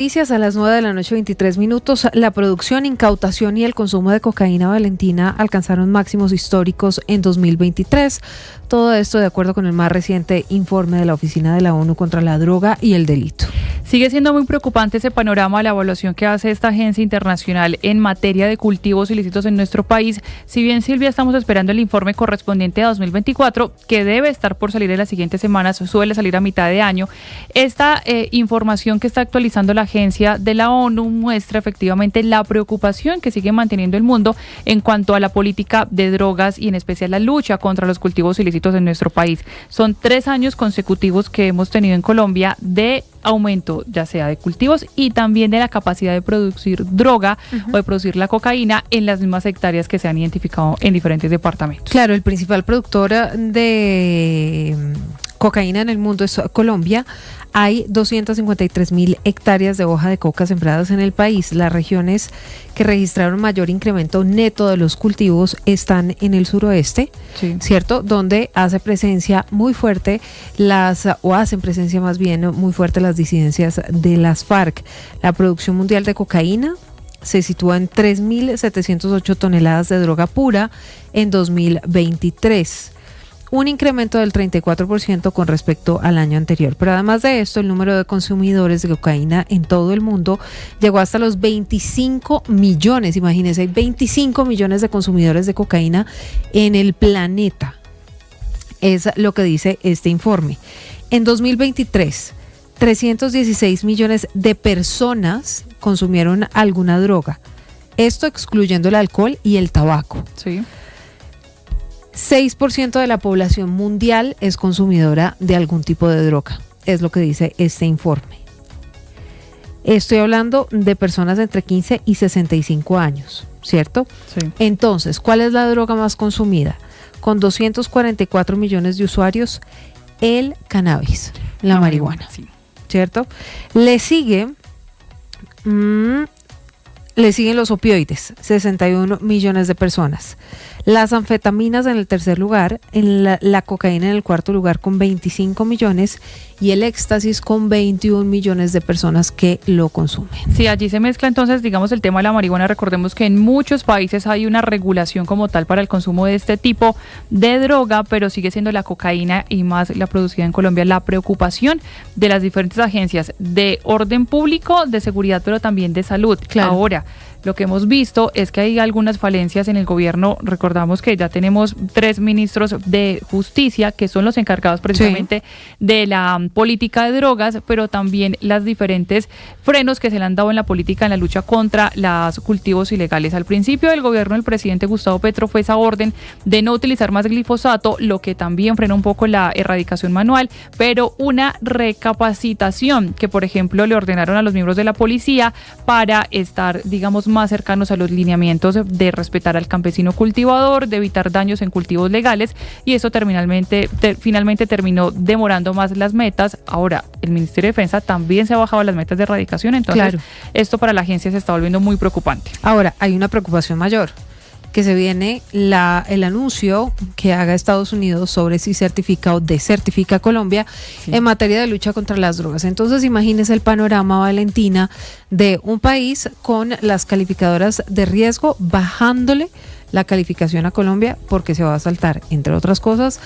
Noticias a las 9:23 p.m. La producción, incautación y el consumo de cocaína valentina alcanzaron máximos históricos en 2023. Todo esto de acuerdo con el más reciente informe de la Oficina de la ONU contra la Droga y el Delito. Sigue siendo muy preocupante ese panorama, la evaluación que hace esta agencia internacional en materia de cultivos ilícitos en nuestro país. Si bien, Silvia, estamos esperando el informe correspondiente a 2024, que debe estar por salir en las siguientes semanas, suele salir a mitad de año. Esta información que está actualizando la agencia de la ONU muestra efectivamente la preocupación que sigue manteniendo el mundo en cuanto a la política de drogas y en especial la lucha contra los cultivos ilícitos en nuestro país. Son 3 años consecutivos que hemos tenido en Colombia de aumento, ya sea de cultivos y también de la capacidad de producir droga o de producir la cocaína en las mismas hectáreas que se han identificado en diferentes departamentos. Claro, el principal productor de cocaína en el mundo es Colombia. Hay 253.000 hectáreas de hoja de coca sembradas en el país. Las regiones que registraron mayor incremento neto de los cultivos están en el suroeste, sí, ¿cierto? Donde hace presencia muy fuerte hacen presencia más bien muy fuerte las disidencias de las FARC. La producción mundial de cocaína se sitúa en 3.708 toneladas de droga pura en 2023. Un incremento del 34% con respecto al año anterior. Pero además de esto, el número de consumidores de cocaína en todo el mundo llegó hasta los 25 millones. Imagínense, hay 25 millones de consumidores de cocaína en el planeta. Es lo que dice este informe. En 2023, 316 millones de personas consumieron alguna droga. Esto excluyendo el alcohol y el tabaco. Sí. 6% de la población mundial es consumidora de algún tipo de droga, es lo que dice este informe. Estoy hablando de personas de entre 15 y 65 años, ¿cierto? Sí. Entonces, ¿cuál es la droga más consumida? Con 244 millones de usuarios, el cannabis, la marihuana, sí, ¿cierto? Le siguen los opioides, 61 millones de personas. Las anfetaminas en el tercer lugar, la cocaína en el cuarto lugar con 25 millones y el éxtasis con 21 millones de personas que lo consumen. Sí, allí se mezcla entonces, digamos, el tema de la marihuana. Recordemos que en muchos países hay una regulación como tal para el consumo de este tipo de droga, pero sigue siendo la cocaína y más la producida en Colombia la preocupación de las diferentes agencias de orden público, de seguridad, pero también de salud. Claro. Ahora, lo que hemos visto es que hay algunas falencias en el gobierno. Recordamos que ya tenemos 3 ministros de justicia que son los encargados precisamente de la política de drogas, pero también las diferentes frenos que se le han dado en la política en la lucha contra los cultivos ilegales. Al principio del gobierno del presidente Gustavo Petro fue esa orden de no utilizar más glifosato, lo que también frena un poco la erradicación manual, pero una recapacitación que, por ejemplo, le ordenaron a los miembros de la policía para estar, digamos, más cercanos a los lineamientos de respetar al campesino cultivador, de evitar daños en cultivos legales, y eso finalmente terminó demorando más las metas. Ahora, el Ministerio de Defensa también se ha bajado las metas de erradicación, entonces claro, esto para la agencia se está volviendo muy preocupante. Ahora, hay una preocupación mayor, que se viene el anuncio que haga Estados Unidos sobre si certifica o desertifica a Colombia, sí, en materia de lucha contra las drogas. Entonces, imagínese el panorama, Valentina, de un país con las calificadoras de riesgo bajándole la calificación a Colombia porque se va a saltar, entre otras cosas,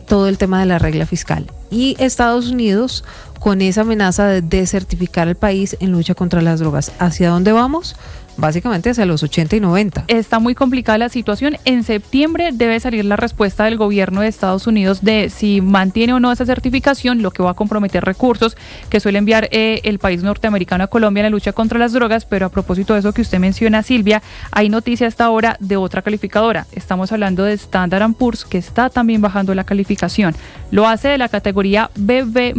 todo el tema de la regla fiscal. Y Estados Unidos con esa amenaza de desertificar al país en lucha contra las drogas. ¿Hacia dónde vamos? Básicamente hacia los 80 y 90. Está muy complicada la situación. En septiembre debe salir la respuesta del gobierno de Estados Unidos de si mantiene o no esa certificación, lo que va a comprometer recursos que suele enviar el país norteamericano a Colombia en la lucha contra las drogas. Pero a propósito de eso que usted menciona, Silvia, hay noticia hasta ahora de otra calificadora. Estamos hablando de Standard & Poor's, que está también bajando la calificación. Lo hace de la categoría BB+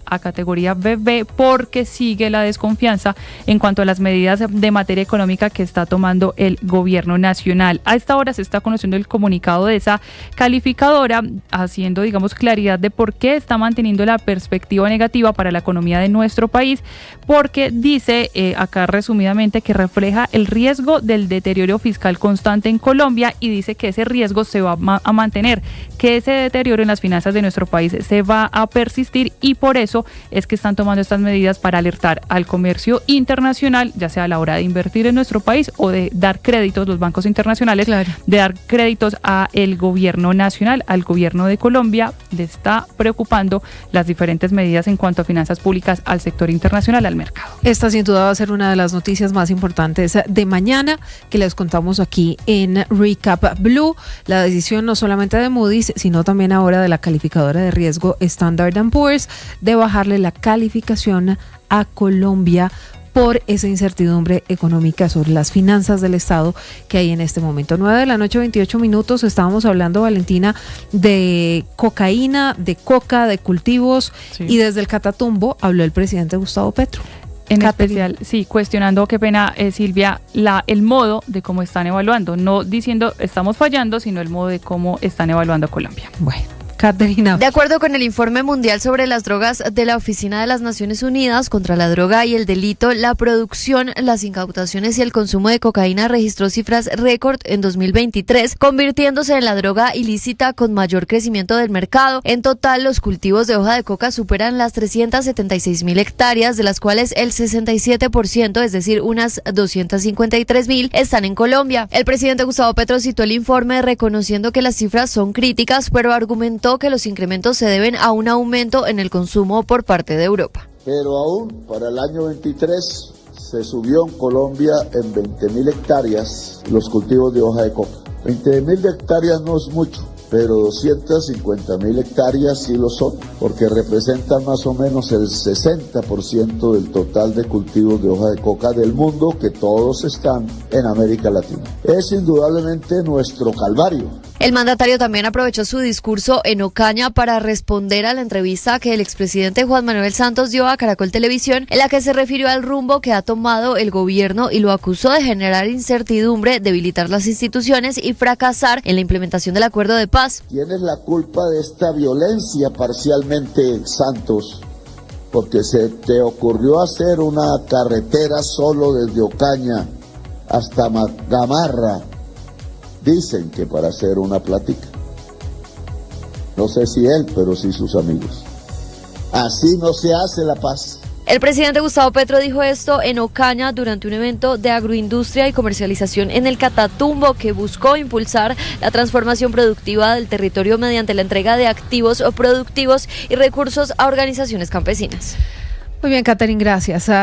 a categoría BB porque sigue la desconfianza en cuanto a las medidas de materia económica que está tomando el gobierno nacional. A esta hora se está conociendo el comunicado de esa calificadora, haciendo, digamos, claridad de por qué está manteniendo la perspectiva negativa para la economía de nuestro país, porque dice acá resumidamente que refleja el riesgo del deterioro fiscal constante en Colombia y dice que ese riesgo se va a mantener, que ese deterioro en las finanzas de nuestro país se va a persistir y por eso es que están tomando estas medidas para alertar al comercio internacional, ya sea a la hora de invertir en nuestro país o de dar créditos, los bancos internacionales, Claro. de dar créditos a el gobierno nacional, al gobierno de Colombia. Le está preocupando las diferentes medidas en cuanto a finanzas públicas al sector internacional, al mercado. Esta sin duda va a ser una de las noticias más importantes de mañana que les contamos aquí en Recap Blue. La decisión no solamente de Moody's, sino también ahora de la calificadora de riesgo Standard & Poor's de bajarle la calificación a Colombia por esa incertidumbre económica sobre las finanzas del Estado que hay en este momento. 9:28 p.m. Estábamos hablando, Valentina, de cocaína, de coca, de cultivos, Sí. y desde el Catatumbo habló el presidente Gustavo Petro. En Catherine. especial, sí, cuestionando, qué pena, Silvia, el modo de cómo están evaluando, no diciendo estamos fallando, sino el modo de cómo están evaluando a Colombia. Bueno, Caterina. De acuerdo con el informe mundial sobre las drogas de la Oficina de las Naciones Unidas contra la Droga y el Delito, la producción, las incautaciones y el consumo de cocaína registró cifras récord en 2023, convirtiéndose en la droga ilícita con mayor crecimiento del mercado. En total, los cultivos de hoja de coca superan las 376.000 hectáreas, de las cuales el 67%, es decir, unas 253.000, están en Colombia. El presidente Gustavo Petro citó el informe reconociendo que las cifras son críticas, pero argumentó que los incrementos se deben a un aumento en el consumo por parte de Europa. Pero aún para el año 23 se subió en Colombia en 20.000 hectáreas los cultivos de hoja de coca. 20.000 hectáreas no es mucho, pero 250.000 hectáreas sí lo son, porque representan más o menos el 60% del total de cultivos de hoja de coca del mundo, que todos están en América Latina. Es indudablemente nuestro calvario. El mandatario también aprovechó su discurso en Ocaña para responder a la entrevista que el expresidente Juan Manuel Santos dio a Caracol Televisión, en la que se refirió al rumbo que ha tomado el gobierno y lo acusó de generar incertidumbre, debilitar las instituciones y fracasar en la implementación del acuerdo de paz. ¿Quién es la culpa de esta violencia parcialmente, Santos? Porque se te ocurrió hacer una carretera solo desde Ocaña hasta Gamarra. Dicen que para hacer una plática. No sé si él, pero sí sus amigos. Así no se hace la paz. El presidente Gustavo Petro dijo esto en Ocaña durante un evento de agroindustria y comercialización en el Catatumbo, que buscó impulsar la transformación productiva del territorio mediante la entrega de activos productivos y recursos a organizaciones campesinas. Muy bien, Caterina, gracias.